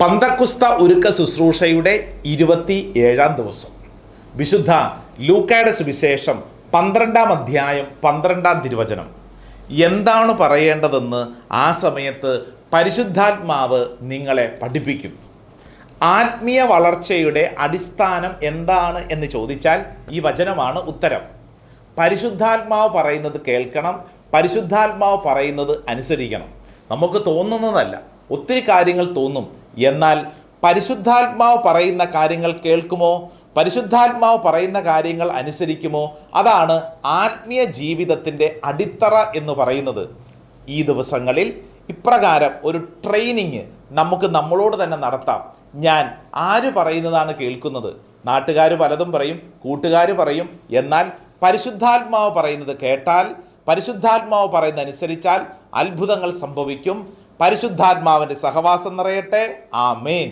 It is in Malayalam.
പന്തക്കുസ്ത ഒരുക്ക ശുശ്രൂഷയുടെ 27-ാം ദിവസം വിശുദ്ധ ലൂക്കായുടെ സുവിശേഷം 12-ാം അധ്യായം 12-ാം തിരുവചനം. എന്താണ് പറയേണ്ടതെന്ന് ആ സമയത്ത് പരിശുദ്ധാത്മാവ് നിങ്ങളെ പഠിപ്പിക്കും. ആത്മീയ വളർച്ചയുടെ അടിസ്ഥാനം എന്താണ് എന്ന് ചോദിച്ചാൽ ഈ വചനമാണ് ഉത്തരം. പരിശുദ്ധാത്മാവ് പറയുന്നത് കേൾക്കണം, പരിശുദ്ധാത്മാവ് പറയുന്നത് അനുസരിക്കണം. നമുക്ക് തോന്നുന്നതല്ല, ഒത്തിരി കാര്യങ്ങൾ തോന്നും. എന്നാൽ പരിശുദ്ധാത്മാവ് പറയുന്ന കാര്യങ്ങൾ കേൾക്കുമോ, പരിശുദ്ധാത്മാവ് പറയുന്ന കാര്യങ്ങൾ അനുസരിക്കുമോ, അതാണ് ആത്മീയ ജീവിതത്തിൻ്റെ അടിത്തറ എന്ന് പറയുന്നത്. ഈ ദിവസങ്ങളിൽ ഇപ്രകാരം ഒരു ട്രെയിനിങ് നമുക്ക് നമ്മളോട് തന്നെ നടത്താം. ഞാൻ ആര് പറയുന്നതാണ് കേൾക്കുന്നത്? നാട്ടുകാർ പലതും പറയും, കൂട്ടുകാർ പറയും. എന്നാൽ പരിശുദ്ധാത്മാവ് പറയുന്നത് കേട്ടാൽ, പരിശുദ്ധാത്മാവ് പറയുന്നത് അനുസരിച്ചാൽ അത്ഭുതങ്ങൾ സംഭവിക്കും. പരിശുദ്ധാത്മാവിൻ്റെ സഹവാസം നിറയട്ടെ. ആമേൻ.